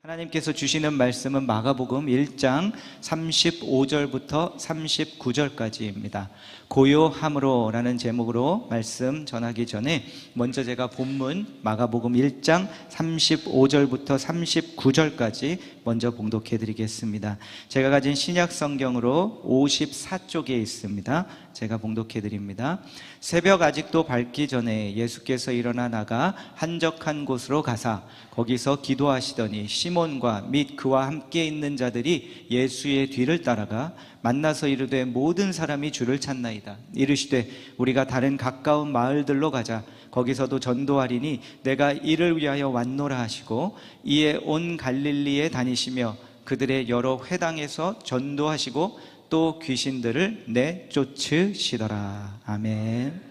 하나님께서 주시는 말씀은 마가복음 1장 35절부터 39절까지입니다. 고요함으로 라는 제목으로 말씀 전하기 전에 먼저 제가 본문 마가복음 1장 35절부터 39절까지 먼저 봉독해 드리겠습니다. 제가 가진 신약 성경으로 54쪽에 있습니다. 제가 봉독해 드립니다. 새벽 아직도 밝기 전에 예수께서 일어나 나가 한적한 곳으로 가사 거기서 기도하시더니 시몬과 및 그와 함께 있는 자들이 예수의 뒤를 따라가 만나서 이르되 모든 사람이 주를 찾나이다. 이르시되 우리가 다른 가까운 마을들로 가자. 거기서도 전도하리니 내가 이를 위하여 왔노라 하시고 이에 온 갈릴리에 다니시며 그들의 여러 회당에서 전도하시고 또 귀신들을 내쫓으시더라. 아멘.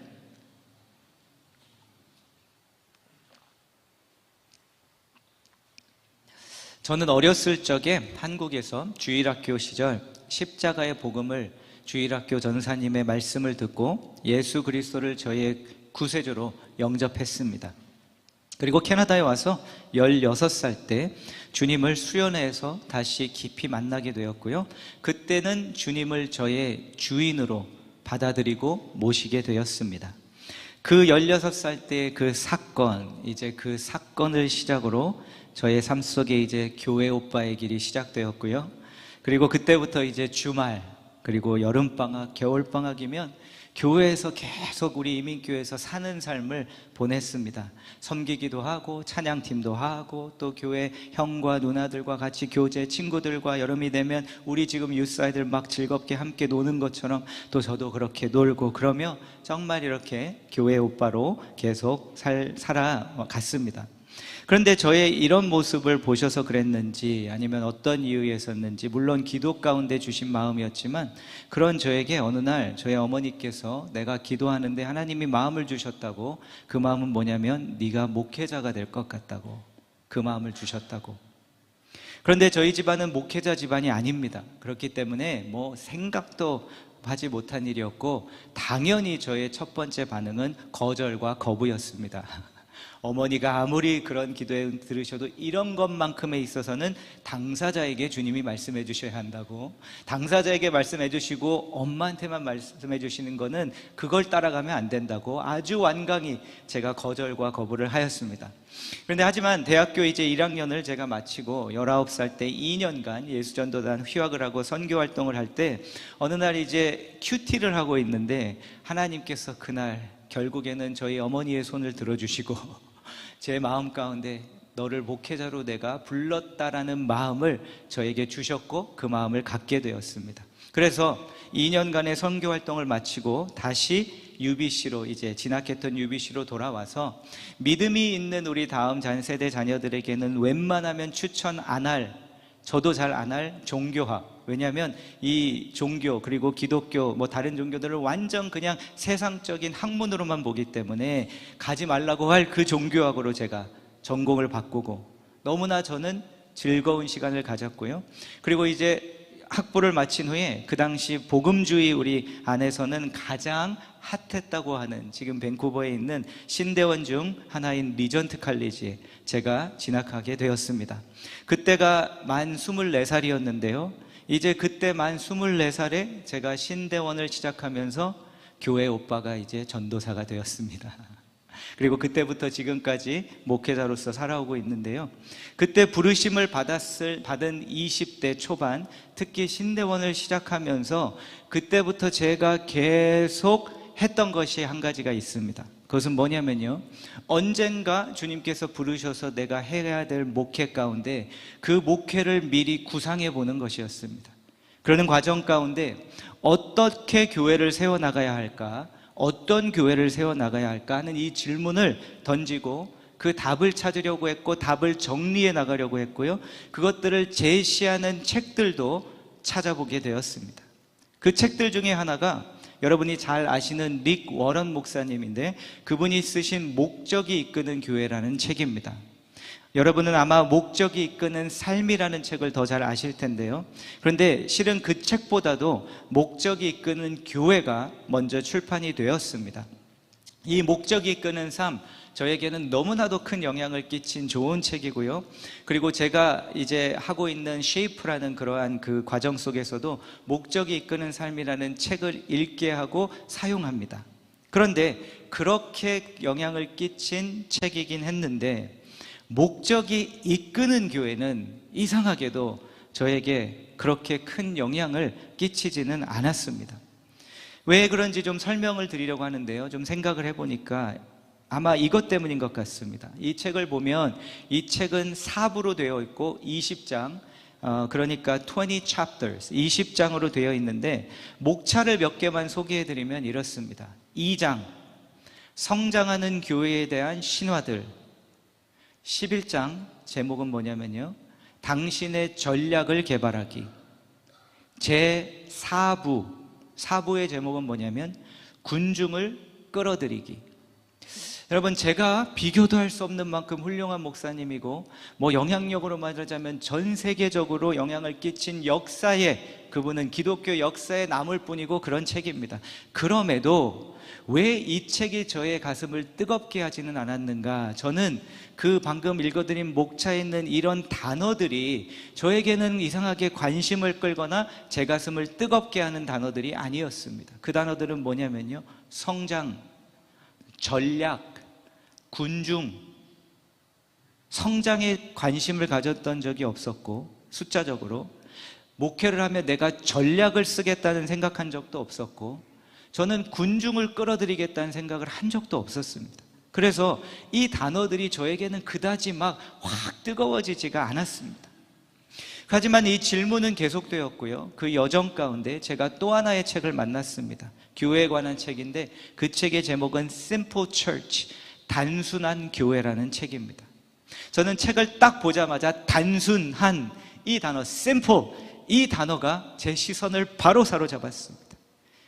저는 어렸을 적에 한국에서 주일학교 시절 십자가의 복음을 주일학교 전사님의 말씀을 듣고 예수 그리스도를 저의 구세주로 영접했습니다. 그리고 캐나다에 와서 16살 때 주님을 수련회에서 다시 깊이 만나게 되었고요. 그때는 주님을 저의 주인으로 받아들이고 모시게 되었습니다. 그 16살 때의 그 사건을 시작으로 저의 삶 속에 이제 교회 오빠의 길이 시작되었고요. 그리고 그때부터 이제 주말, 그리고 여름방학, 겨울방학이면 교회에서 계속 우리 이민교회에서 사는 삶을 보냈습니다. 섬기기도 하고 찬양팀도 하고 또 교회 형과 누나들과 같이 교제, 친구들과 여름이 되면 우리 지금 유스 아이들 막 즐겁게 함께 노는 것처럼 또 저도 그렇게 놀고 그러며 정말 이렇게 교회 오빠로 계속 살아갔습니다. 그런데 저의 이런 모습을 보셔서 그랬는지 아니면 어떤 이유에서였는지 물론 기도 가운데 주신 마음이었지만 그런 저에게 어느 날 저희 어머니께서 내가 기도하는데 하나님이 마음을 주셨다고, 그 마음은 뭐냐면 네가 목회자가 될 것 같다고, 그 마음을 주셨다고. 그런데 저희 집안은 목회자 집안이 아닙니다. 그렇기 때문에 생각도 하지 못한 일이었고 당연히 저의 첫 번째 반응은 거절과 거부였습니다. 어머니가 아무리 그런 기도에 들으셔도 이런 것만큼에 있어서는 당사자에게 주님이 말씀해 주셔야 한다고, 당사자에게 말씀해 주시고 엄마한테만 말씀해 주시는 거는 그걸 따라가면 안 된다고 아주 완강히 제가 거절과 거부를 하였습니다. 그런데 하지만 대학교 이제 1학년을 제가 마치고 19살 때 2년간 예수전도단 휴학을 하고 선교활동을 할 때 어느 날 이제 큐티를 하고 있는데 하나님께서 그날 결국에는 저희 어머니의 손을 들어주시고 제 마음 가운데 너를 목회자로 내가 불렀다라는 마음을 저에게 주셨고 그 마음을 갖게 되었습니다. 그래서 2년간의 선교활동을 마치고 다시 UBC로 이제 진학했던 UBC로 돌아와서 믿음이 있는 우리 다음 세대 자녀들에게는 웬만하면 추천 안 할, 저도 잘 안 할 종교학, 왜냐하면 이 종교 그리고 기독교 다른 종교들을 완전 그냥 세상적인 학문으로만 보기 때문에 가지 말라고 할 그 종교학으로 제가 전공을 바꾸고 너무나 저는 즐거운 시간을 가졌고요. 그리고 이제 학부를 마친 후에 그 당시 복음주의 우리 안에서는 가장 핫했다고 하는 지금 밴쿠버에 있는 신대원 중 하나인 리전트 칼리지에 제가 진학하게 되었습니다. 그때가 만 24살이었는데요. 이제 그때 만 24살에 제가 신대원을 시작하면서 교회 오빠가 이제 전도사가 되었습니다. 그리고 그때부터 지금까지 목회자로서 살아오고 있는데요. 그때 부르심을 받은 20대 초반, 특히 신대원을 시작하면서 그때부터 제가 계속 했던 것이 한 가지가 있습니다. 그것은 뭐냐면요, 언젠가 주님께서 부르셔서 내가 해야 될 목회 가운데 그 목회를 미리 구상해 보는 것이었습니다. 그러는 과정 가운데 어떻게 교회를 세워나가야 할까, 어떤 교회를 세워나가야 할까 하는 이 질문을 던지고 그 답을 찾으려고 했고 답을 정리해 나가려고 했고요. 그것들을 제시하는 책들도 찾아보게 되었습니다. 그 책들 중에 하나가 여러분이 잘 아시는 릭 워런 목사님인데 그분이 쓰신 목적이 이끄는 교회라는 책입니다. 여러분은 아마 목적이 이끄는 삶이라는 책을 더 잘 아실 텐데요. 그런데 실은 그 책보다도 목적이 이끄는 교회가 먼저 출판이 되었습니다. 이 목적이 이끄는 삶, 저에게는 너무나도 큰 영향을 끼친 좋은 책이고요. 그리고 제가 이제 하고 있는 쉐이프라는 그러한 그 과정 속에서도 목적이 이끄는 삶이라는 책을 읽게 하고 사용합니다. 그런데 그렇게 영향을 끼친 책이긴 했는데, 목적이 이끄는 교회는 이상하게도 저에게 그렇게 큰 영향을 끼치지는 않았습니다. 왜 그런지 좀 설명을 드리려고 하는데요. 좀 생각을 해보니까 아마 이것 때문인 것 같습니다. 이 책을 보면 이 책은 4부로 되어 있고 20장, 그러니까 20 chapters, 20장으로 되어 있는데, 목차를 몇 개만 소개해드리면 이렇습니다. 2장, 성장하는 교회에 대한 신화들. 11장 제목은 뭐냐면요, 당신의 전략을 개발하기. 제 4부의 제목은 뭐냐면 군중을 끌어들이기. 여러분, 제가 비교도 할 수 없는 만큼 훌륭한 목사님이고, 영향력으로 말하자면 전 세계적으로 영향을 끼친 역사에, 그분은 기독교 역사에 남을 뿐이고 그런 책입니다. 그럼에도 왜 이 책이 저의 가슴을 뜨겁게 하지는 않았는가? 저는 그 방금 읽어드린 목차에 있는 이런 단어들이 저에게는 이상하게 관심을 끌거나 제 가슴을 뜨겁게 하는 단어들이 아니었습니다. 그 단어들은 뭐냐면요, 성장, 전략, 군중. 성장에 관심을 가졌던 적이 없었고, 숫자적으로 목회를 하며 내가 전략을 쓰겠다는 생각한 적도 없었고, 저는 군중을 끌어들이겠다는 생각을 한 적도 없었습니다. 그래서 이 단어들이 저에게는 그다지 막 확 뜨거워지지가 않았습니다. 하지만 이 질문은 계속되었고요. 그 여정 가운데 제가 또 하나의 책을 만났습니다. 교회에 관한 책인데, 그 책의 제목은 Simple Church, 단순한 교회라는 책입니다. 저는 책을 딱 보자마자 단순한 이 단어, simple, 이 단어가 제 시선을 바로 사로잡았습니다.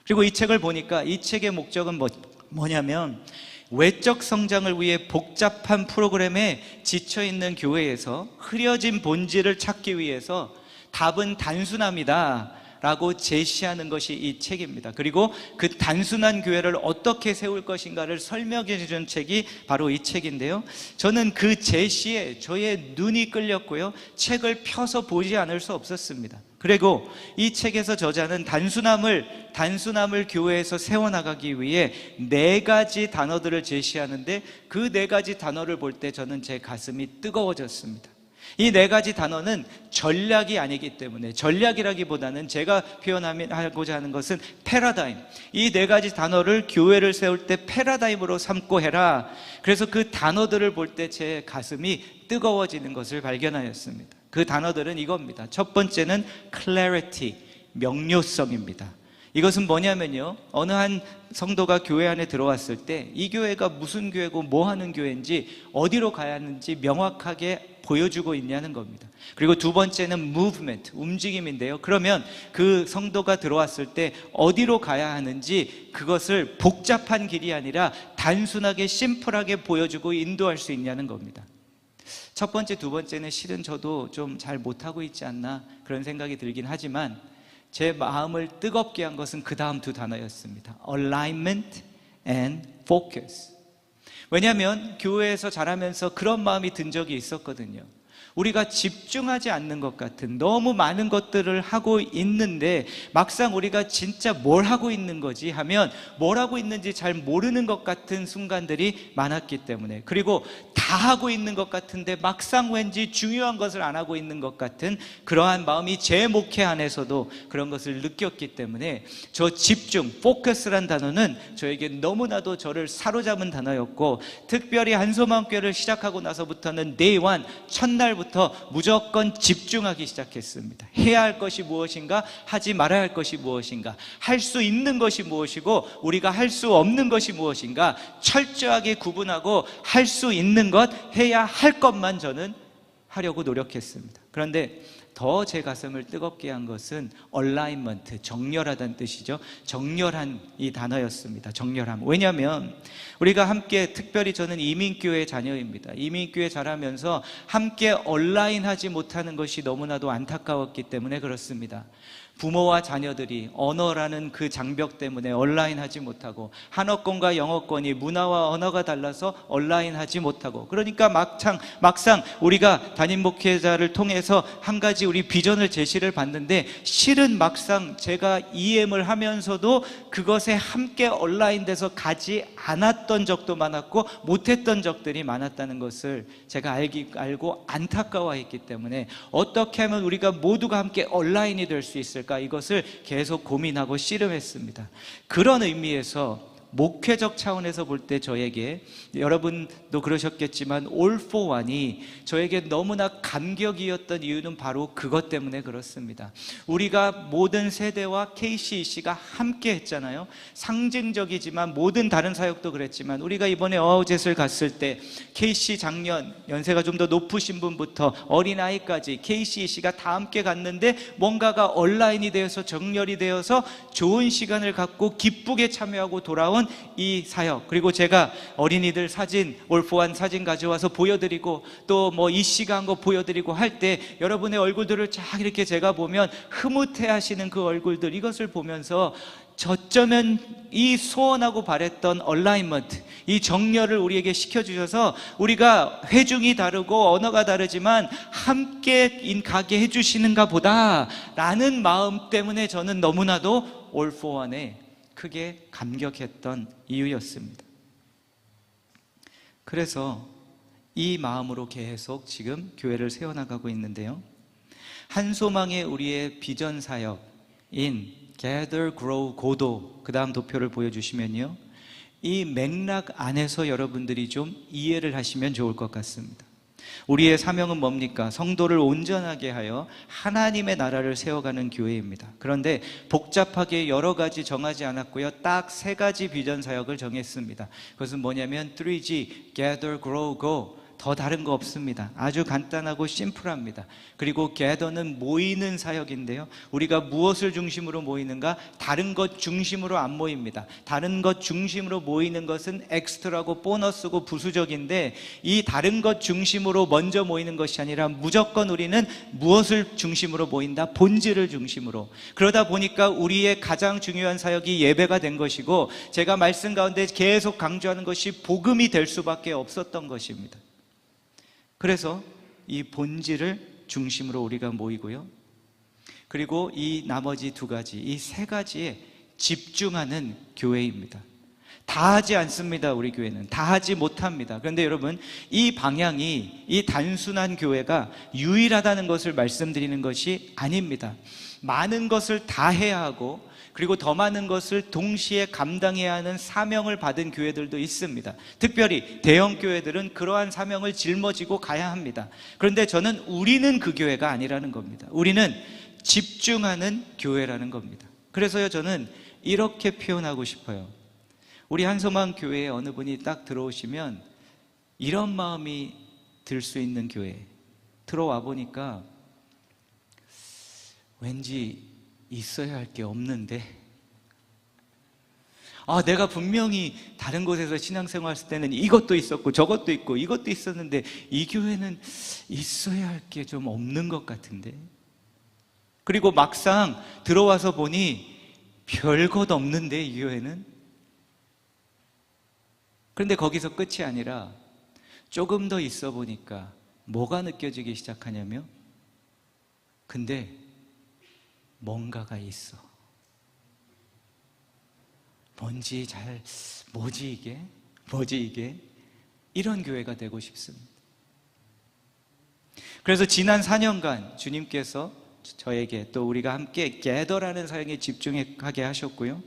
그리고 이 책을 보니까 이 책의 목적은 뭐냐면, 외적 성장을 위해 복잡한 프로그램에 지쳐있는 교회에서 흐려진 본질을 찾기 위해서 답은 단순함이다 라고 제시하는 것이 이 책입니다. 그리고 그 단순한 교회를 어떻게 세울 것인가를 설명해 준 책이 바로 이 책인데요, 저는 그 제시에 저의 눈이 끌렸고요, 책을 펴서 보지 않을 수 없었습니다. 그리고 이 책에서 저자는 단순함을 교회에서 세워나가기 위해 4가지 단어들을 제시하는데, 그 4가지 단어를 볼 때 저는 제 가슴이 뜨거워졌습니다. 이 4가지 단어는 전략이 아니기 때문에, 전략이라기보다는 제가 표현하고자 하는 것은 패러다임. 이 4가지 단어를 교회를 세울 때 패러다임으로 삼고 해라. 그래서 그 단어들을 볼 때 제 가슴이 뜨거워지는 것을 발견하였습니다. 그 단어들은 이겁니다. 첫 번째는 clarity, 명료성입니다. 이것은 뭐냐면요, 어느 한 성도가 교회 안에 들어왔을 때 이 교회가 무슨 교회고 뭐 하는 교회인지, 어디로 가야 하는지 명확하게 보여주고 있냐는 겁니다. 그리고 두 번째는 movement, 움직임인데요, 그러면 그 성도가 들어왔을 때 어디로 가야 하는지 그것을 복잡한 길이 아니라 단순하게 심플하게 보여주고 인도할 수 있냐는 겁니다. 첫 번째, 두 번째는 실은 저도 좀 잘 못하고 있지 않나 그런 생각이 들긴 하지만, 제 마음을 뜨겁게 한 것은 그 다음 2 단어였습니다. alignment and focus. 왜냐하면 교회에서 자라면서 그런 마음이 든 적이 있었거든요. 우리가 집중하지 않는 것 같은, 너무 많은 것들을 하고 있는데 막상 우리가 진짜 뭘 하고 있는 거지 하면 뭘 하고 있는지 잘 모르는 것 같은 순간들이 많았기 때문에, 그리고 다 하고 있는 것 같은데 막상 왠지 중요한 것을 안 하고 있는 것 같은 그러한 마음이 제 목회 안에서도 그런 것을 느꼈기 때문에, 저 집중, 포커스란 단어는 저에게 너무나도 저를 사로잡은 단어였고, 특별히 한소망교회를 시작하고 나서부터는 day one, 첫날부터 무조건 집중하기 시작했습니다. 해야 할 것이 무엇인가, 하지 말아야 할 것이 무엇인가, 할 수 있는 것이 무엇이고 우리가 할 수 없는 것이 무엇인가 철저하게 구분하고, 할 수 있는 것, 해야 할 것만 저는 하려고 노력했습니다. 그런데 더 제 가슴을 뜨겁게 한 것은 얼라인먼트, 정렬하다는 뜻이죠. 정렬한 이 단어였습니다. 정렬함. 왜냐하면 우리가 함께, 특별히 저는 이민교회 자녀입니다. 이민교회 자라면서 함께 얼라인하지 못하는 것이 너무나도 안타까웠기 때문에 그렇습니다. 부모와 자녀들이 언어라는 그 장벽 때문에 얼라인하지 못하고, 한어권과 영어권이 문화와 언어가 달라서 얼라인하지 못하고, 그러니까 막상 우리가 담임 목회자를 통해서 한 가지 우리 비전을 제시를 받는데, 실은 막상 제가 EM을 하면서도 그것에 함께 얼라인돼서 가지 않았던 적도 많았고 못했던 적들이 많았다는 것을 제가 알고 안타까워했기 때문에, 어떻게 하면 우리가 모두가 함께 얼라인이 될 수 있을까, 이것을 계속 고민하고 씨름했습니다. 그런 의미에서 목회적 차원에서 볼 때 저에게, 여러분도 그러셨겠지만 All for One이 저에게 너무나 감격이었던 이유는 바로 그것 때문에 그렇습니다. 우리가 모든 세대와 KCEC가 함께 했잖아요. 상징적이지만 모든 다른 사역도 그랬지만, 우리가 이번에 어우젯을 갔을 때 KC 작년, 연세가 좀 더 높으신 분부터 어린아이까지 KCEC가 다 함께 갔는데, 뭔가가 온라인이 되어서 정렬이 되어서 좋은 시간을 갖고 기쁘게 참여하고 돌아온 이 사역, 그리고 제가 어린이들 사진, 올포한 사진 가져와서 보여드리고, 또 뭐 이씨가 한 거 보여드리고 할 때 여러분의 얼굴들을 쫙 이렇게 제가 보면 흐뭇해 하시는 그 얼굴들, 이것을 보면서 저쩌면 이 소원하고 바랬던 얼라인먼트, 이 정렬을 우리에게 시켜주셔서 우리가 회중이 다르고 언어가 다르지만 함께 가게 해주시는가 보다 라는 마음 때문에 저는 너무나도 All for One에 크게 감격했던 이유였습니다. 그래서 이 마음으로 계속 지금 교회를 세워나가고 있는데요, 한소망의 우리의 비전 사역인 Gather, Grow, Go도, 그 다음 도표를 보여주시면요, 이 맥락 안에서 여러분들이 좀 이해를 하시면 좋을 것 같습니다. 우리의 사명은 뭡니까? 성도를 온전하게 하여 하나님의 나라를 세워가는 교회입니다. 그런데 복잡하게 여러 가지 정하지 않았고요, 딱 3가지 비전 사역을 정했습니다. 그것은 뭐냐면 3G, Gather, Grow, Go. 더 다른 거 없습니다. 아주 간단하고 심플합니다. 그리고 gather는 모이는 사역인데요, 우리가 무엇을 중심으로 모이는가? 다른 것 중심으로 안 모입니다. 다른 것 중심으로 모이는 것은 엑스트라고 보너스고 부수적인데, 이 다른 것 중심으로 먼저 모이는 것이 아니라 무조건 우리는 무엇을 중심으로 모인다? 본질을 중심으로. 그러다 보니까 우리의 가장 중요한 사역이 예배가 된 것이고, 제가 말씀 가운데 계속 강조하는 것이 복음이 될 수밖에 없었던 것입니다. 그래서 이 본질을 중심으로 우리가 모이고요, 그리고 이 나머지 2가지, 이 3가지에 집중하는 교회입니다. 다 하지 않습니다. 우리 교회는 다 하지 못합니다. 그런데 여러분, 이 방향이, 이 단순한 교회가 유일하다는 것을 말씀드리는 것이 아닙니다. 많은 것을 다 해야 하고, 그리고 더 많은 것을 동시에 감당해야 하는 사명을 받은 교회들도 있습니다. 특별히 대형 교회들은 그러한 사명을 짊어지고 가야 합니다. 그런데 저는 우리는 그 교회가 아니라는 겁니다. 우리는 집중하는 교회라는 겁니다. 그래서요, 저는 이렇게 표현하고 싶어요. 우리 한소망 교회에 어느 분이 딱 들어오시면 이런 마음이 들 수 있는 교회, 들어와 보니까 왠지 있어야 할 게 없는데, 내가 분명히 다른 곳에서 신앙생활 했을 때는 이것도 있었고 저것도 있고 이것도 있었는데 이 교회는 있어야 할 게 좀 없는 것 같은데, 그리고 막상 들어와서 보니 별것 없는데 이 교회는. 그런데 거기서 끝이 아니라 조금 더 있어 보니까 뭐가 느껴지기 시작하냐면, 근데 뭔가가 있어. 뭐지 이게? 이런 교회가 되고 싶습니다. 그래서 지난 4년간 주님께서 저에게, 또 우리가 함께 gather라는 사역에 집중하게 하셨고요,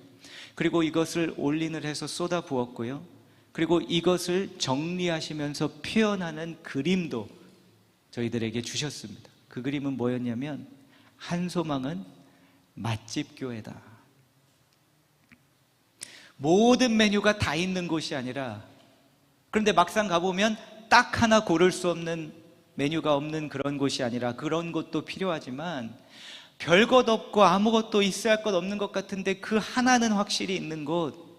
그리고 이것을 올인을 해서 쏟아 부었고요, 그리고 이것을 정리하시면서 표현하는 그림도 저희들에게 주셨습니다. 그 그림은 뭐였냐면, 한소망은 맛집 교회다. 모든 메뉴가 다 있는 곳이 아니라, 그런데 막상 가보면 딱 하나 고를 수 없는 메뉴가 없는 그런 곳이 아니라 그런 곳도 필요하지만 별것 없고 아무것도 있어야 할 것 없는 것 같은데 그 하나는 확실히 있는 곳.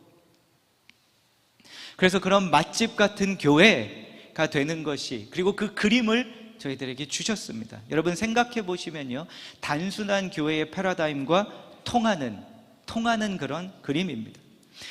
그래서 그런 맛집 같은 교회가 되는 것이, 그리고 그 그림을 저희들에게 주셨습니다. 여러분 생각해 보시면요, 단순한 교회의 패러다임과 통하는 그런 그림입니다.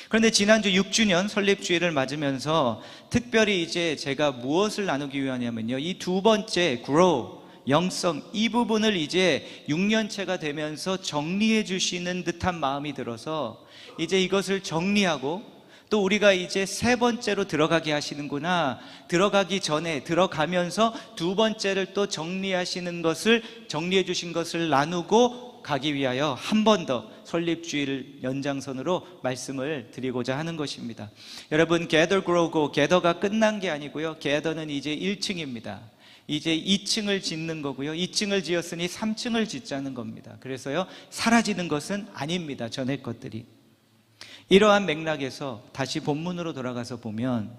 그런데 지난주 6주년 설립주일을 맞으면서 특별히 이제 제가 무엇을 나누기 위하냐면요, 이 두 번째 grow, 영성, 이 부분을 이제 6년째가 되면서 정리해 주시는 듯한 마음이 들어서 이제 이것을 정리하고, 또 우리가 이제 세 번째로 들어가게 하시는구나, 들어가기 전에 들어가면서 두 번째를 또 정리해 주신 것을 나누고 가기 위하여 한 번 더 설립주일 연장선으로 말씀을 드리고자 하는 것입니다. 여러분, gather, grow, go, gather가 끝난 게 아니고요, gather는 이제 1층입니다. 이제 2층을 짓는 거고요, 2층을 지었으니 3층을 짓자는 겁니다. 그래서요, 사라지는 것은 아닙니다, 전의 것들이. 이러한 맥락에서 다시 본문으로 돌아가서 보면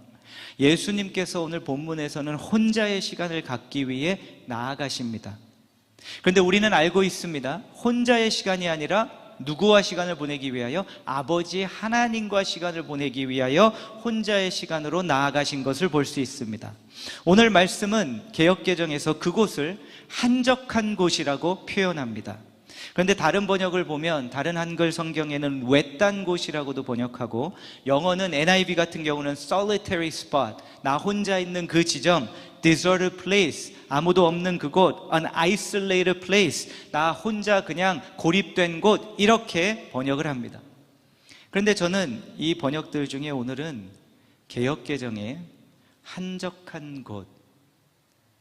예수님께서 오늘 본문에서는 혼자의 시간을 갖기 위해 나아가십니다. 그런데 우리는 알고 있습니다. 혼자의 시간이 아니라 누구와 시간을 보내기 위하여? 아버지 하나님과 시간을 보내기 위하여 혼자의 시간으로 나아가신 것을 볼 수 있습니다. 오늘 말씀은 개역개정에서 그곳을 한적한 곳이라고 표현합니다. 그런데 다른 번역을 보면, 다른 한글 성경에는 외딴 곳이라고도 번역하고, 영어는 NIV 같은 경우는 solitary spot, 나 혼자 있는 그 지점, deserted place, 아무도 없는 그곳, an isolated place, 나 혼자 그냥 고립된 곳, 이렇게 번역을 합니다. 그런데 저는 이 번역들 중에 오늘은 개역개정의 한적한 곳,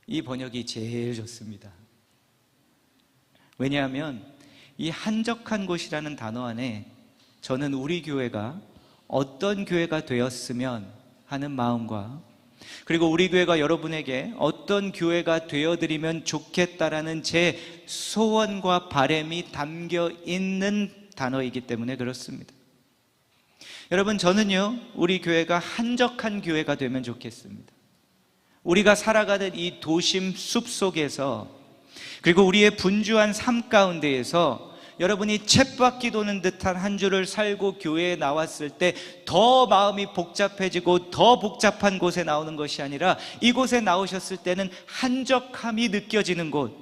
이 번역이 제일 좋습니다. 왜냐하면 이 한적한 곳이라는 단어 안에 저는 우리 교회가 어떤 교회가 되었으면 하는 마음과, 그리고 우리 교회가 여러분에게 어떤 교회가 되어드리면 좋겠다라는 제 소원과 바람이 담겨 있는 단어이기 때문에 그렇습니다. 여러분, 저는요, 우리 교회가 한적한 교회가 되면 좋겠습니다. 우리가 살아가는 이 도심 숲속에서, 그리고 우리의 분주한 삶 가운데에서 여러분이 쳇바퀴 도는 듯한 한 주를 살고 교회에 나왔을 때 더 마음이 복잡해지고 더 복잡한 곳에 나오는 것이 아니라 이곳에 나오셨을 때는 한적함이 느껴지는 곳,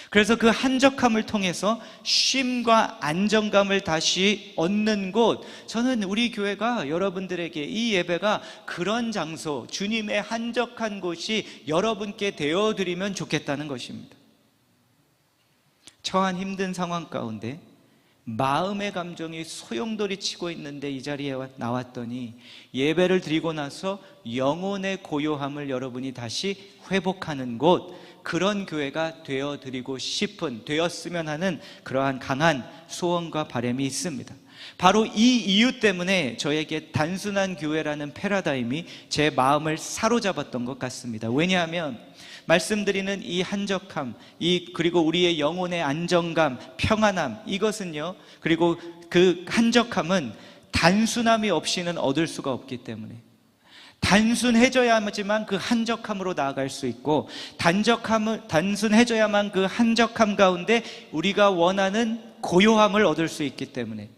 그래서 그 한적함을 통해서 쉼과 안정감을 다시 얻는 곳, 저는 우리 교회가 여러분들에게, 이 예배가 그런 장소, 주님의 한적한 곳이 여러분께 되어드리면 좋겠다는 것입니다. 처한 힘든 상황 가운데 마음의 감정이 소용돌이 치고 있는데 이 자리에 나왔더니 예배를 드리고 나서 영혼의 고요함을 여러분이 다시 회복하는 곳, 그런 교회가 되었으면 하는 그러한 강한 소원과 바람이 있습니다. 바로 이 이유 때문에 저에게 단순한 교회라는 패러다임이 제 마음을 사로잡았던 것 같습니다. 왜냐하면 말씀드리는 이 한적함, 그리고 우리의 영혼의 안정감, 평안함, 이것은요, 그리고 그 한적함은 단순함이 없이는 얻을 수가 없기 때문에, 단순해져야지만 그 한적함으로 나아갈 수 있고, 단순해져야만 그 한적함 가운데 우리가 원하는 고요함을 얻을 수 있기 때문에.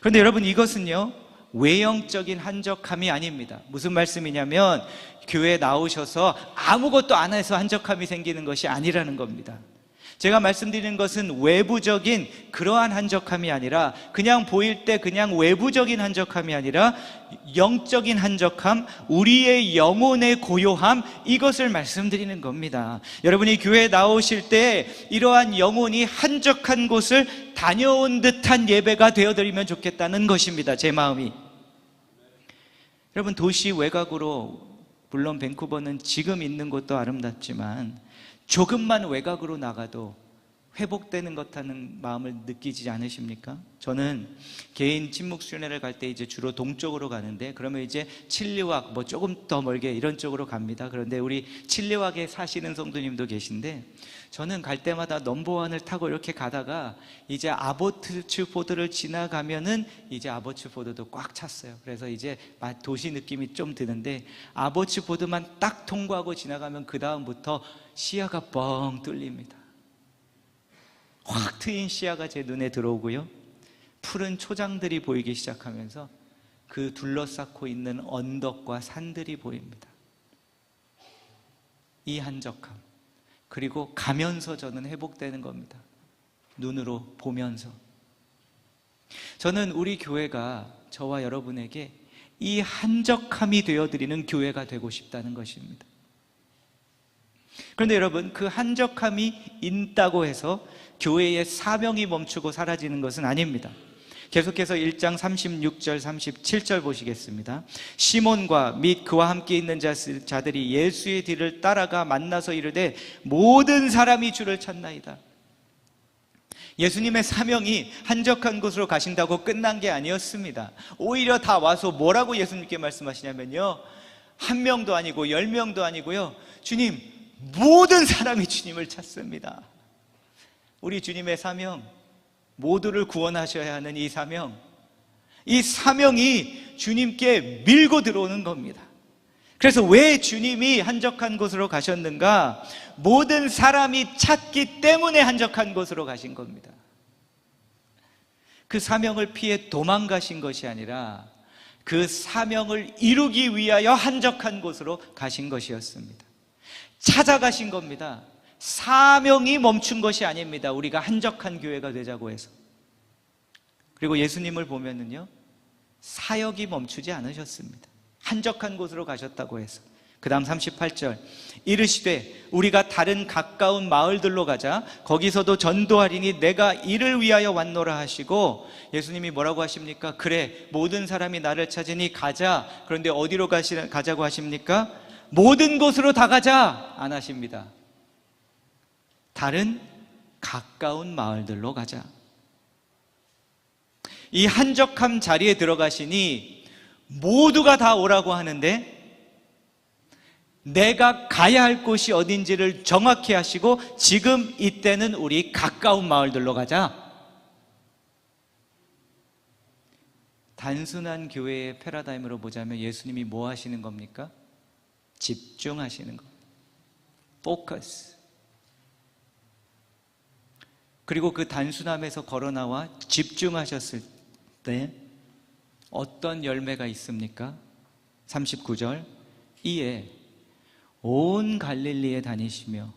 그런데 여러분, 이것은요, 외형적인 한적함이 아닙니다. 무슨 말씀이냐면 교회에 나오셔서 아무것도 안 해서 한적함이 생기는 것이 아니라는 겁니다. 제가 말씀드리는 것은 외부적인 그러한 한적함이 아니라, 그냥 보일 때 그냥 외부적인 한적함이 아니라 영적인 한적함, 우리의 영혼의 고요함, 이것을 말씀드리는 겁니다. 여러분이 교회에 나오실 때 이러한 영혼이 한적한 곳을 다녀온 듯한 예배가 되어드리면 좋겠다는 것입니다. 제 마음이. 여러분, 도시 외곽으로, 물론 밴쿠버는 지금 있는 곳도 아름답지만 조금만 외곽으로 나가도 회복되는 것 하는 마음을 느끼지 않으십니까? 저는 개인 침묵순례를 갈 때 이제 주로 동쪽으로 가는데, 그러면 이제 칠리왁 뭐 조금 더 멀게 이런 쪽으로 갑니다. 그런데 우리 칠리왁에 사시는 성도님도 계신데, 저는 갈 때마다 넘버원을 타고 이렇게 가다가 이제 아보츠포드를 지나가면은 이제 아보츠포드도 꽉 찼어요. 그래서 이제 도시 느낌이 좀 드는데, 아보츠포드만 딱 통과하고 지나가면 그 다음부터 시야가 뻥 뚫립니다. 확 트인 시야가 제 눈에 들어오고요, 푸른 초장들이 보이기 시작하면서 그 둘러싸고 있는 언덕과 산들이 보입니다. 이 한적함, 그리고 가면서 저는 회복되는 겁니다. 눈으로 보면서. 저는 우리 교회가 저와 여러분에게 이 한적함이 되어드리는 교회가 되고 싶다는 것입니다. 그런데 여러분, 그 한적함이 있다고 해서 교회의 사명이 멈추고 사라지는 것은 아닙니다. 계속해서 1장 36절 37절 보시겠습니다. 시몬과 및 그와 함께 있는 자들이 예수의 뒤를 따라가 만나서 이르되 모든 사람이 주를 찾나이다. 예수님의 사명이 한적한 곳으로 가신다고 끝난 게 아니었습니다. 오히려 다 와서 뭐라고 예수님께 말씀하시냐면요, 1명도 아니고 10명도 아니고요, 주님, 모든 사람이 주님을 찾습니다. 우리 주님의 사명, 모두를 구원하셔야 하는 이 사명, 이 사명이 주님께 밀고 들어오는 겁니다. 그래서 왜 주님이 한적한 곳으로 가셨는가? 모든 사람이 찾기 때문에 한적한 곳으로 가신 겁니다. 그 사명을 피해 도망가신 것이 아니라 그 사명을 이루기 위하여 한적한 곳으로 가신 것이었습니다. 찾아가신 겁니다. 사명이 멈춘 것이 아닙니다. 우리가 한적한 교회가 되자고 해서. 그리고 예수님을 보면은요, 사역이 멈추지 않으셨습니다. 한적한 곳으로 가셨다고 해서. 그 다음 38절, 이르시되 우리가 다른 가까운 마을들로 가자. 거기서도 전도하리니 내가 이를 위하여 왔노라 하시고, 예수님이 뭐라고 하십니까? 그래, 모든 사람이 나를 찾으니 가자. 그런데 어디로 가자고 하십니까? 모든 곳으로 다 가자 안 하십니다. 다른 가까운 마을들로 가자. 이 한적함 자리에 들어가시니 모두가 다 오라고 하는데, 내가 가야 할 곳이 어딘지를 정확히 하시고 지금 이때는 우리 가까운 마을들로 가자. 단순한 교회의 패러다임으로 보자면 예수님이 뭐 하시는 겁니까? 집중하시는 겁니다. 포커스. 그리고 그 단순함에서 걸어나와 집중하셨을 때 어떤 열매가 있습니까? 39절, 이에 온 갈릴리에 다니시며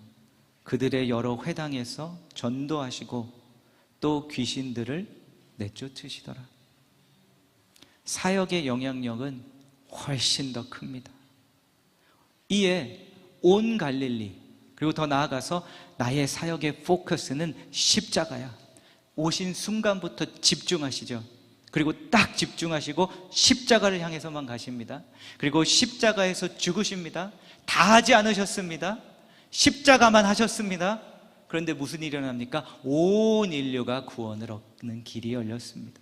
그들의 여러 회당에서 전도하시고 또 귀신들을 내쫓으시더라. 사역의 영향력은 훨씬 더 큽니다. 이에 온 갈릴리, 그리고 더 나아가서 나의 사역의 포커스는 십자가야. 오신 순간부터 집중하시죠. 그리고 딱 집중하시고 십자가를 향해서만 가십니다. 그리고 십자가에서 죽으십니다. 다 하지 않으셨습니다. 십자가만 하셨습니다. 그런데 무슨 일이 일어납니까? 온 인류가 구원을 얻는 길이 열렸습니다.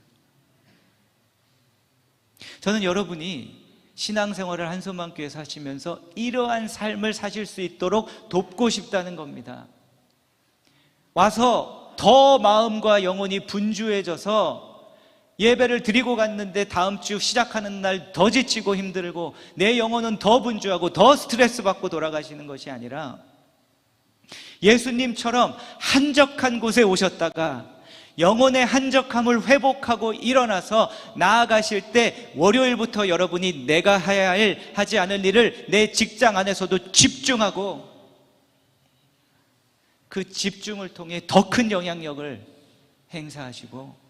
저는 여러분이 신앙생활을 한소망교회에서 하시면서 이러한 삶을 사실 수 있도록 돕고 싶다는 겁니다. 와서 더 마음과 영혼이 분주해져서 예배를 드리고 갔는데 다음 주 시작하는 날 더 지치고 힘들고 내 영혼은 더 분주하고 더 스트레스 받고 돌아가시는 것이 아니라, 예수님처럼 한적한 곳에 오셨다가 영혼의 한적함을 회복하고 일어나서 나아가실 때 월요일부터 여러분이 내가 해야 할, 하지 않을 일을 내 직장 안에서도 집중하고 그 집중을 통해 더 큰 영향력을 행사하시고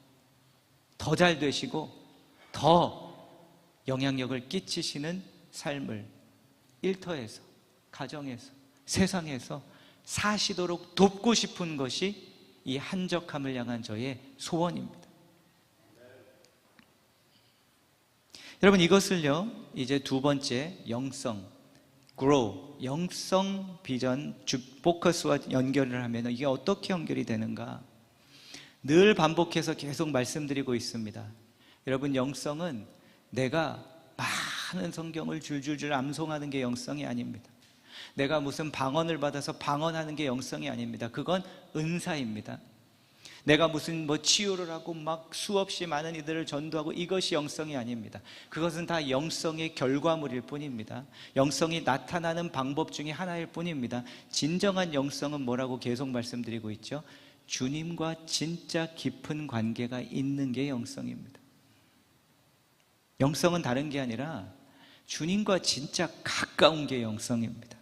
더 잘 되시고 더 영향력을 끼치시는 삶을 일터에서, 가정에서, 세상에서 사시도록 돕고 싶은 것이 이 한적함을 향한 저의 소원입니다. 여러분, 이것을요 이제 두 번째 영성, grow, 영성 비전 포커스와 연결을 하면 이게 어떻게 연결이 되는가? 늘 반복해서 계속 말씀드리고 있습니다. 여러분, 영성은 내가 많은 성경을 줄줄줄 암송하는 게 영성이 아닙니다. 내가 무슨 방언을 받아서 방언하는 게 영성이 아닙니다. 그건 은사입니다. 내가 무슨 치유를 하고 막 수없이 많은 이들을 전도하고 이것이 영성이 아닙니다. 그것은 다 영성의 결과물일 뿐입니다. 영성이 나타나는 방법 중에 하나일 뿐입니다. 진정한 영성은 뭐라고 계속 말씀드리고 있죠? 주님과 진짜 깊은 관계가 있는 게 영성입니다. 영성은 다른 게 아니라 주님과 진짜 가까운 게 영성입니다.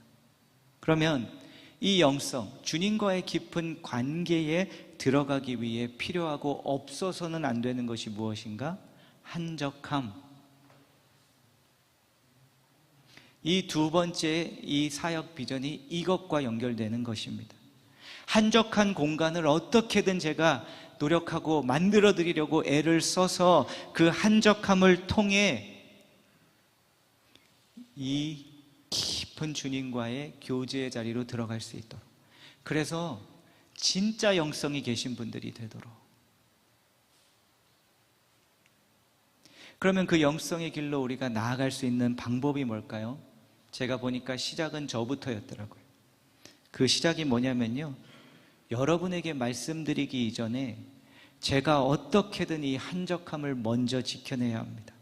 그러면 이 영성, 주님과의 깊은 관계에 들어가기 위해 필요하고 없어서는 안 되는 것이 무엇인가? 한적함. 이 두 번째 이 사역 비전이 이것과 연결되는 것입니다. 한적한 공간을 어떻게든 제가 노력하고 만들어 드리려고 애를 써서 그 한적함을 통해 이 깊은 주님과의 교제의 자리로 들어갈 수 있도록, 그래서 진짜 영성이 계신 분들이 되도록. 그러면 그 영성의 길로 우리가 나아갈 수 있는 방법이 뭘까요? 제가 보니까 시작은 저부터였더라고요. 그 시작이 뭐냐면요, 여러분에게 말씀드리기 이전에 제가 어떻게든 이 한적함을 먼저 지켜내야 합니다.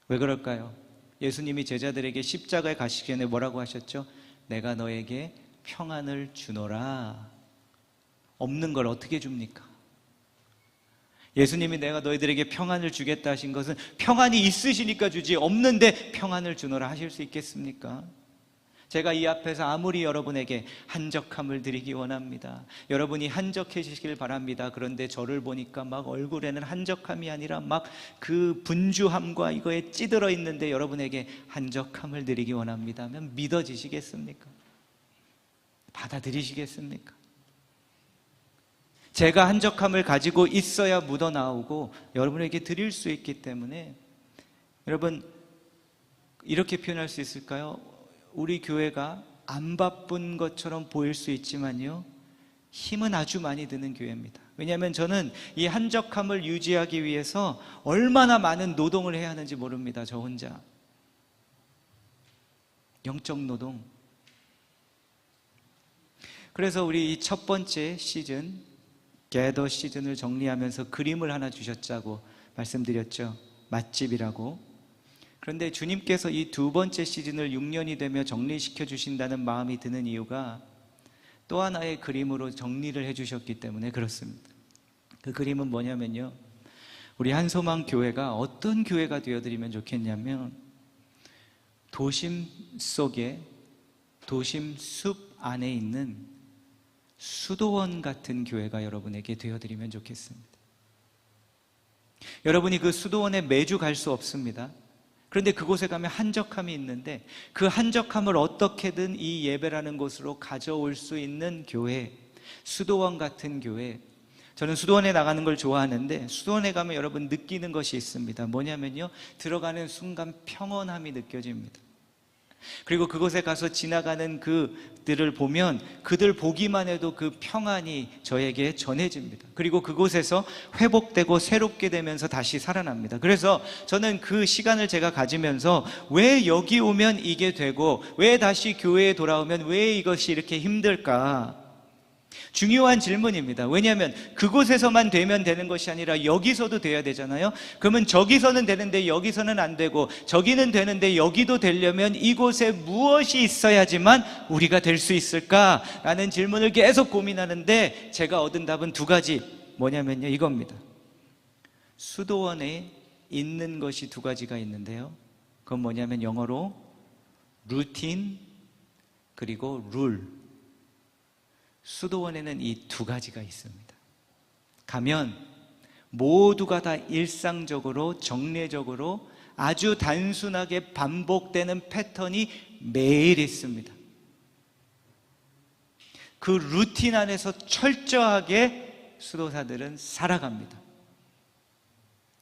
왜 그럴까요? 예수님이 제자들에게 십자가에 가시기 전에 뭐라고 하셨죠? 내가 너에게 평안을 주노라. 없는 걸 어떻게 줍니까? 예수님이 내가 너희들에게 평안을 주겠다 하신 것은 평안이 있으시니까 주지, 없는데 평안을 주노라 하실 수 있겠습니까? 제가 이 앞에서 아무리 여러분에게 한적함을 드리기 원합니다. 여러분이 한적해지시길 바랍니다. 그런데 저를 보니까 막 얼굴에는 한적함이 아니라 막 그 분주함과 이거에 찌들어 있는데 여러분에게 한적함을 드리기 원합니다 하면 믿어지시겠습니까? 받아들이시겠습니까? 제가 한적함을 가지고 있어야 묻어나오고 여러분에게 드릴 수 있기 때문에, 여러분 이렇게 표현할 수 있을까요? 우리 교회가 안 바쁜 것처럼 보일 수 있지만요, 힘은 아주 많이 드는 교회입니다. 왜냐하면 저는 이 한적함을 유지하기 위해서 얼마나 많은 노동을 해야 하는지 모릅니다. 저 혼자 영적 노동. 그래서 우리 첫 번째 시즌 게더 시즌을 정리하면서 그림을 하나 주셨자고 말씀드렸죠. 맛집이라고. 그런데 주님께서 이 두 번째 시즌을 6년이 되며 정리시켜 주신다는 마음이 드는 이유가 또 하나의 그림으로 정리를 해 주셨기 때문에 그렇습니다. 그 그림은 뭐냐면요, 우리 한소망 교회가 어떤 교회가 되어드리면 좋겠냐면, 도심 속에, 도심 숲 안에 있는 수도원 같은 교회가 여러분에게 되어드리면 좋겠습니다. 여러분이 그 수도원에 매주 갈 수 없습니다. 그런데 그곳에 가면 한적함이 있는데 그 한적함을 어떻게든 이 예배라는 곳으로 가져올 수 있는 교회, 수도원 같은 교회. 저는 수도원에 나가는 걸 좋아하는데 수도원에 가면 여러분 느끼는 것이 있습니다. 뭐냐면요, 들어가는 순간 평온함이 느껴집니다. 그리고 그곳에 가서 지나가는 그들을 보면 그들 보기만 해도 그 평안이 저에게 전해집니다. 그리고 그곳에서 회복되고 새롭게 되면서 다시 살아납니다. 그래서 저는 그 시간을 제가 가지면서 왜 여기 오면 이게 되고 왜 다시 교회에 돌아오면 왜 이것이 이렇게 힘들까? 중요한 질문입니다. 왜냐하면 그곳에서만 되면 되는 것이 아니라 여기서도 돼야 되잖아요. 그러면 저기서는 되는데 여기서는 안 되고, 저기는 되는데 여기도 되려면 이곳에 무엇이 있어야지만 우리가 될 수 있을까라는 질문을 계속 고민하는데 제가 얻은 답은 두 가지. 뭐냐면요, 이겁니다. 수도원에 있는 것이 두 가지가 있는데요, 그건 뭐냐면 영어로 루틴 그리고 룰. 수도원에는 이 두 가지가 있습니다. 가면 모두가 다 일상적으로 정례적으로 아주 단순하게 반복되는 패턴이 매일 있습니다. 그 루틴 안에서 철저하게 수도사들은 살아갑니다.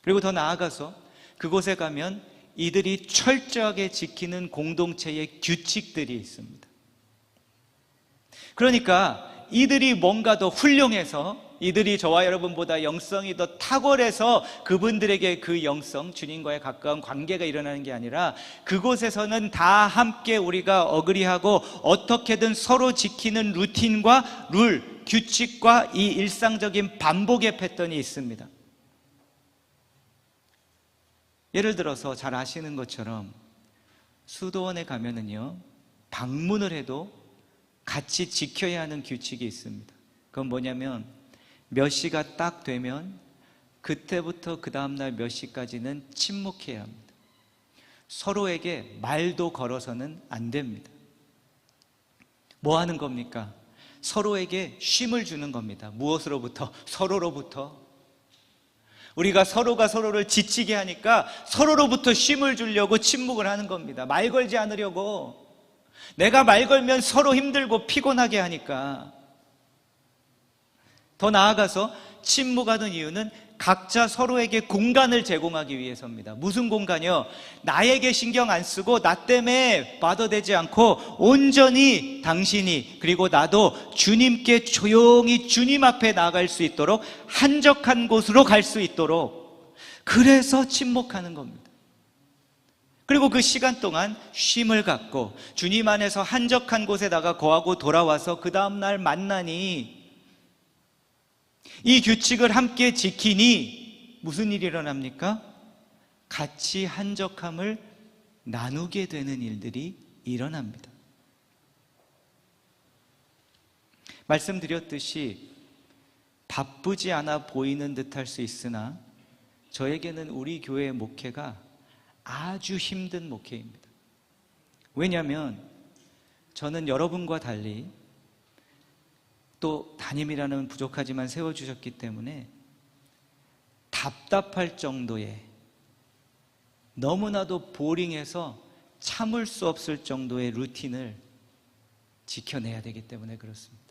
그리고 더 나아가서 그곳에 가면 이들이 철저하게 지키는 공동체의 규칙들이 있습니다. 그러니까 이들이 뭔가 더 훌륭해서, 이들이 저와 여러분보다 영성이 더 탁월해서 그분들에게 그 영성, 주님과의 가까운 관계가 일어나는 게 아니라, 그곳에서는 다 함께 우리가 어그리하고 어떻게든 서로 지키는 루틴과 룰, 규칙과 이 일상적인 반복의 패턴이 있습니다. 예를 들어서 잘 아시는 것처럼 수도원에 가면은요, 방문을 해도 같이 지켜야 하는 규칙이 있습니다. 그건 뭐냐면, 몇 시가 딱 되면 그때부터 그 다음날 몇 시까지는 침묵해야 합니다. 서로에게 말도 걸어서는 안 됩니다. 뭐 하는 겁니까? 서로에게 쉼을 주는 겁니다. 무엇으로부터? 서로로부터. 우리가 서로가 서로를 지치게 하니까 서로로부터 쉼을 주려고 침묵을 하는 겁니다. 말 걸지 않으려고. 내가 말 걸면 서로 힘들고 피곤하게 하니까. 더 나아가서 침묵하는 이유는 각자 서로에게 공간을 제공하기 위해서입니다. 무슨 공간이요? 나에게 신경 안 쓰고 나 때문에 바더되지 않고 온전히 당신이, 그리고 나도 주님께 조용히 주님 앞에 나아갈 수 있도록, 한적한 곳으로 갈 수 있도록, 그래서 침묵하는 겁니다. 그리고 그 시간 동안 쉼을 갖고 주님 안에서 한적한 곳에다가 거하고 돌아와서 그 다음날 만나니, 이 규칙을 함께 지키니 무슨 일이 일어납니까? 같이 한적함을 나누게 되는 일들이 일어납니다. 말씀드렸듯이 바쁘지 않아 보이는 듯 할 수 있으나 저에게는 우리 교회의 목회가 아주 힘든 목회입니다. 왜냐하면 저는 여러분과 달리 또 담임이라는 부족하지만 세워주셨기 때문에 답답할 정도의, 너무나도 보링해서 참을 수 없을 정도의 루틴을 지켜내야 되기 때문에 그렇습니다.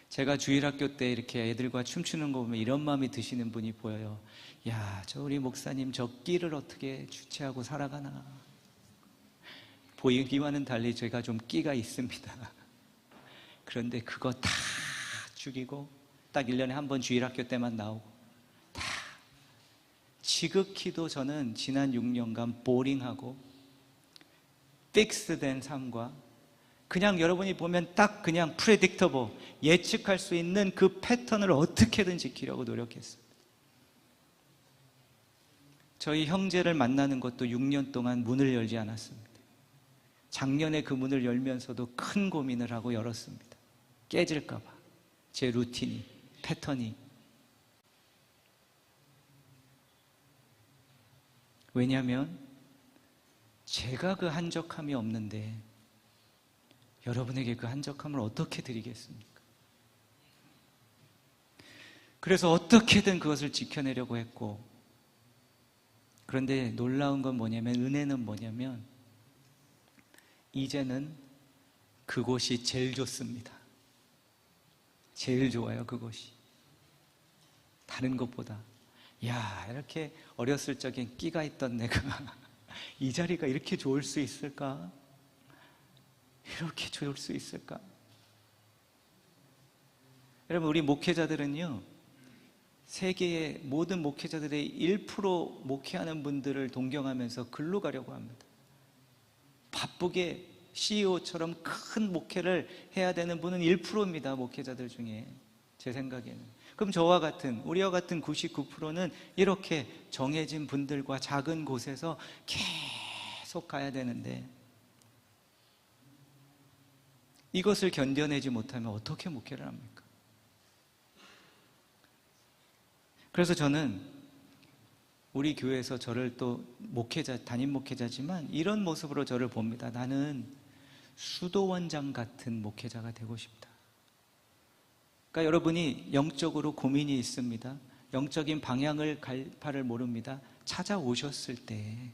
제가 주일학교 때 이렇게 애들과 춤추는 거 보면 이런 마음이 드시는 분이 보여요. 야, 저 우리 목사님 저 끼를 어떻게 주체하고 살아가나. 보이기와는 달리 제가 좀 끼가 있습니다. 그런데 그거 다 죽이고 딱 1년에 한 번 주일학교 때만 나오고 다 지극히도 저는 지난 6년간 보링하고 픽스된 삶과, 그냥 여러분이 보면 딱 그냥 프레딕터블, 예측할 수 있는 그 패턴을 어떻게든 지키려고 노력했어요. 저희 형제를 만나는 것도 6년 동안 문을 열지 않았습니다. 작년에 그 문을 열면서도 큰 고민을 하고 열었습니다. 깨질까 봐, 제 루틴이, 패턴이. 왜냐하면 제가 그 한적함이 없는데 여러분에게 그 한적함을 어떻게 드리겠습니까? 그래서 어떻게든 그것을 지켜내려고 했고, 그런데 놀라운 건 뭐냐면, 은혜는 뭐냐면, 이제는 그곳이 제일 좋습니다. 제일 좋아요, 그곳이. 다른 것보다. 야, 이렇게 어렸을 적엔 끼가 있던 내가 이 자리가 이렇게 좋을 수 있을까? 이렇게 좋을 수 있을까? 여러분, 우리 목회자들은요, 세계의 모든 목회자들의 1% 목회하는 분들을 동경하면서 글로 가려고 합니다. 바쁘게 CEO처럼 큰 목회를 해야 되는 분은 1%입니다. 목회자들 중에, 제 생각에는. 그럼 저와 같은, 우리와 같은 99%는 이렇게 정해진 분들과 작은 곳에서 계속 가야 되는데, 이것을 견뎌내지 못하면 어떻게 목회를 합니까? 그래서 저는 우리 교회에서 저를 또 목회자, 담임 목회자지만 이런 모습으로 저를 봅니다. 나는 수도원장 같은 목회자가 되고 싶다. 그러니까 여러분이 영적으로 고민이 있습니다. 영적인 방향을 갈 바를 모릅니다. 찾아오셨을 때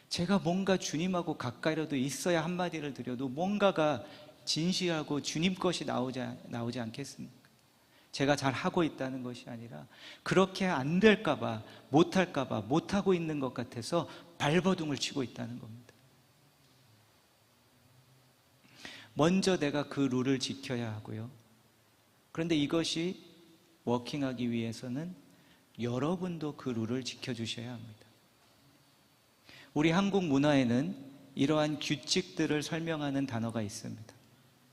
제가 뭔가 주님하고 가까이라도 있어야 한마디를 드려도 뭔가가 진실하고 주님 것이 나오지 않겠습니까? 제가 잘 하고 있다는 것이 아니라 그렇게 안 될까봐, 못할까봐, 못하고 있는 것 같아서 발버둥을 치고 있다는 겁니다. 먼저 내가 그 룰을 지켜야 하고요. 그런데 이것이 워킹하기 위해서는 여러분도 그 룰을 지켜주셔야 합니다. 우리 한국 문화에는 이러한 규칙들을 설명하는 단어가 있습니다.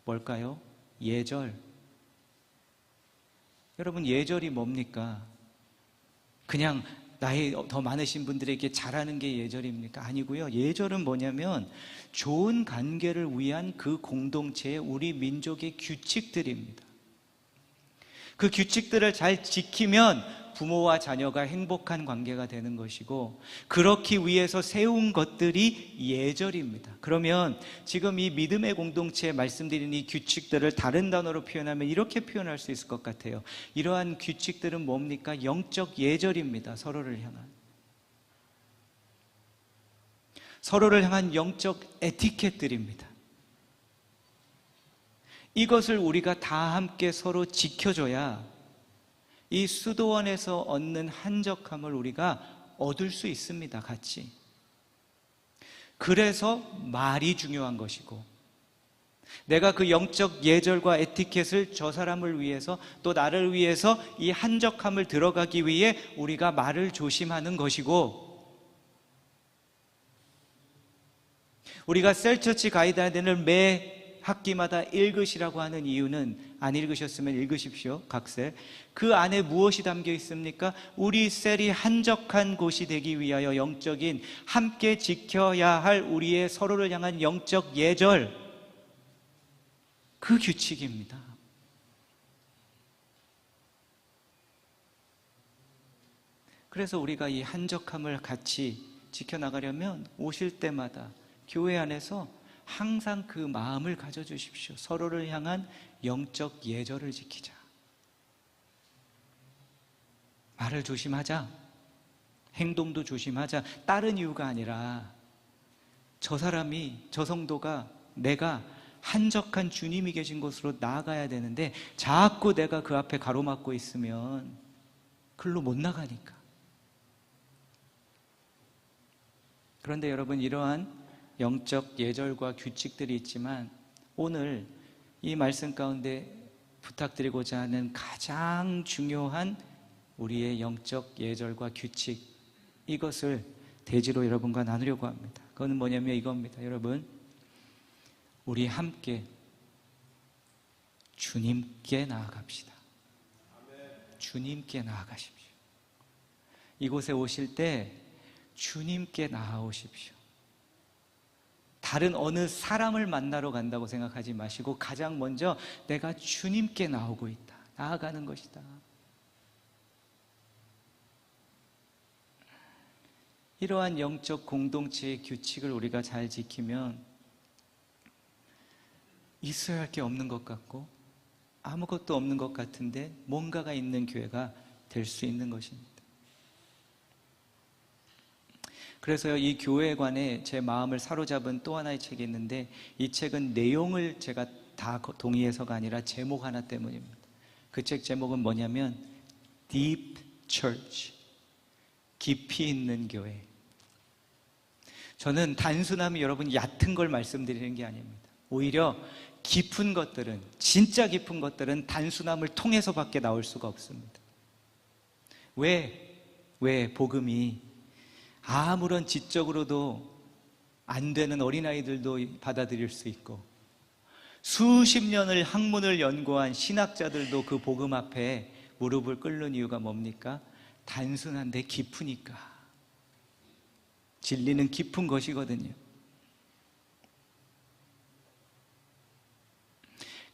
뭘까요? 예절. 여러분, 예절이 뭡니까? 그냥 나이 더 많으신 분들에게 잘하는 게 예절입니까? 아니고요. 예절은 뭐냐면 좋은 관계를 위한 그 공동체의 우리 민족의 규칙들입니다. 그 규칙들을 잘 지키면 부모와 자녀가 행복한 관계가 되는 것이고, 그렇기 위해서 세운 것들이 예절입니다. 그러면 지금 이 믿음의 공동체에 말씀드린 이 규칙들을 다른 단어로 표현하면 이렇게 표현할 수 있을 것 같아요. 이러한 규칙들은 뭡니까? 영적 예절입니다. 서로를 향한 영적 에티켓들입니다. 이것을 우리가 다 함께 서로 지켜줘야 이 수도원에서 얻는 한적함을 우리가 얻을 수 있습니다. 같이. 그래서 말이 중요한 것이고, 내가 그 영적 예절과 에티켓을 저 사람을 위해서, 또 나를 위해서 이 한적함을 들어가기 위해 우리가 말을 조심하는 것이고, 우리가 셀처치 가이드라인을 매 학기마다 읽으시라고 하는 이유는, 안 읽으셨으면 읽으십시오. 각 셀. 그 안에 무엇이 담겨 있습니까? 우리 셀이 한적한 곳이 되기 위하여 영적인, 함께 지켜야 할 우리의 서로를 향한 영적 예절, 그 규칙입니다. 그래서 우리가 이 한적함을 같이 지켜나가려면 오실 때마다 교회 안에서 항상 그 마음을 가져주십시오. 서로를 향한 영적 예절을 지키자. 말을 조심하자. 행동도 조심하자. 다른 이유가 아니라 저 사람이, 저 성도가, 내가 한적한 주님이 계신 곳으로 나아가야 되는데 자꾸 내가 그 앞에 가로막고 있으면 글로 못 나가니까. 그런데 여러분, 이러한 영적 예절과 규칙들이 있지만 오늘 이 말씀 가운데 부탁드리고자 하는 가장 중요한 우리의 영적 예절과 규칙, 이것을 대지로 여러분과 나누려고 합니다. 그건 뭐냐면 이겁니다. 여러분, 우리 함께 주님께 나아갑시다. 주님께 나아가십시오. 이곳에 오실 때 주님께 나아오십시오. 다른 어느 사람을 만나러 간다고 생각하지 마시고 가장 먼저 내가 주님께 나오고 있다, 나아가는 것이다. 이러한 영적 공동체의 규칙을 우리가 잘 지키면 있어야 할 게 없는 것 같고 아무것도 없는 것 같은데 뭔가가 있는 교회가 될 수 있는 것입니다. 그래서 이 교회에 관해 제 마음을 사로잡은 또 하나의 책이 있는데, 이 책은 내용을 제가 다 동의해서가 아니라 제목 하나 때문입니다. 그 책 제목은 뭐냐면 Deep Church, 깊이 있는 교회. 저는 단순함이 여러분 얕은 걸 말씀드리는 게 아닙니다. 오히려 깊은 것들은, 진짜 깊은 것들은 단순함을 통해서밖에 나올 수가 없습니다. 왜 복음이 아무런 지적으로도 안 되는 어린아이들도 받아들일 수 있고 수십 년을 학문을 연구한 신학자들도 그 복음 앞에 무릎을 꿇는 이유가 뭡니까? 단순한데 깊으니까. 진리는 깊은 것이거든요.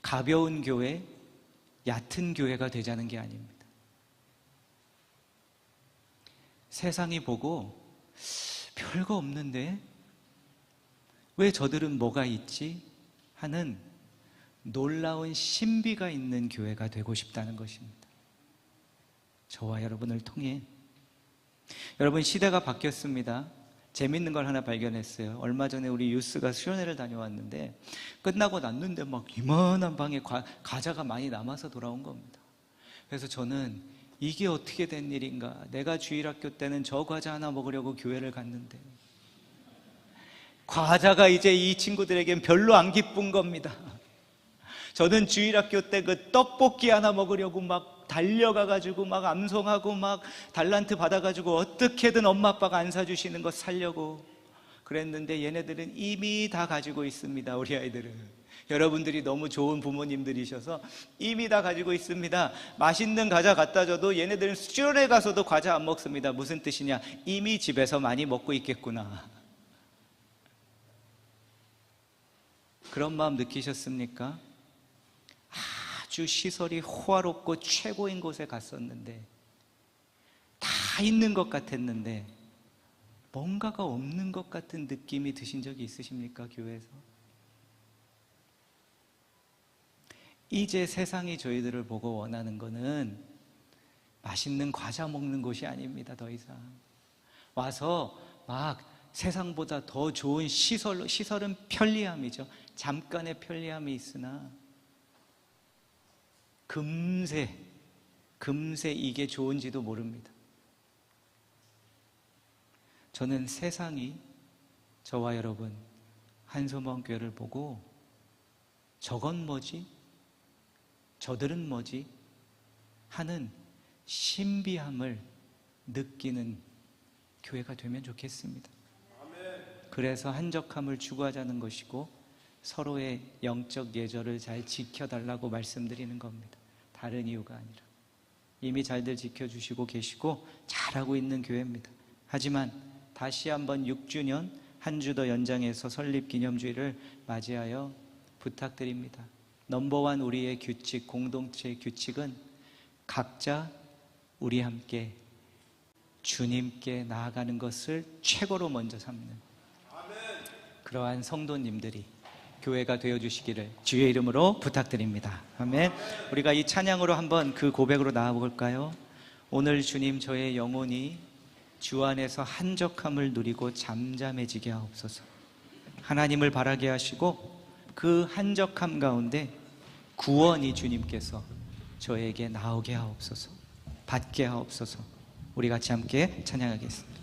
가벼운 교회, 얕은 교회가 되자는 게 아닙니다. 세상이 보고 별거 없는데 왜 저들은 뭐가 있지? 하는 놀라운 신비가 있는 교회가 되고 싶다는 것입니다. 저와 여러분을 통해. 여러분, 시대가 바뀌었습니다. 재밌는 걸 하나 발견했어요. 얼마 전에 우리 유스가 수련회를 다녀왔는데 끝나고 났는데 막 이만한 방에 과자가 많이 남아서 돌아온 겁니다. 그래서 저는 이게 어떻게 된 일인가? 내가 주일학교 때는 저 과자 하나 먹으려고 교회를 갔는데 과자가 이제 이 친구들에겐 별로 안 기쁜 겁니다. 저는 주일학교 때 그 떡볶이 하나 먹으려고 막 달려가가지고 막 암송하고 막 달란트 받아가지고 어떻게든 엄마 아빠가 안 사주시는 거 살려고 그랬는데 얘네들은 이미 다 가지고 있습니다. 우리 아이들은. 여러분들이 너무 좋은 부모님들이셔서 이미 다 가지고 있습니다. 맛있는 과자 갖다 줘도 얘네들은 수련회 가서도 과자 안 먹습니다. 무슨 뜻이냐? 이미 집에서 많이 먹고 있겠구나. 그런 마음 느끼셨습니까? 아주 시설이 호화롭고 최고인 곳에 갔었는데 다 있는 것 같았는데 뭔가가 없는 것 같은 느낌이 드신 적이 있으십니까? 교회에서? 이제 세상이 저희들을 보고 원하는 거는 맛있는 과자 먹는 곳이 아닙니다. 더 이상 와서 막 세상보다 더 좋은 시설은 편리함이죠. 잠깐의 편리함이 있으나 금세 이게 좋은지도 모릅니다. 저는 세상이 저와 여러분 한소망교회를 보고 저건 뭐지? 저들은 뭐지? 하는 신비함을 느끼는 교회가 되면 좋겠습니다. 그래서 한적함을 추구하자는 것이고 서로의 영적 예절을 잘 지켜달라고 말씀드리는 겁니다. 다른 이유가 아니라 이미 잘들 지켜주시고 계시고 잘하고 있는 교회입니다. 하지만 다시 한번 6주년 한 주 더 연장해서 설립기념주일을 맞이하여 부탁드립니다. 넘버원 우리의 규칙, 공동체의 규칙은 각자 우리 함께 주님께 나아가는 것을 최고로 먼저 삼는 그러한 성도님들이 교회가 되어주시기를 주의 이름으로 부탁드립니다. 아멘. 우리가 이 찬양으로 한번 그 고백으로 나아볼까요? 오늘 주님 저의 영혼이 주 안에서 한적함을 누리고 잠잠해지게 하옵소서. 하나님을 바라게 하시고 그 한적함 가운데 구원이 주님께서 저에게 나오게 하옵소서, 받게 하옵소서. 우리 같이 함께 찬양하겠습니다.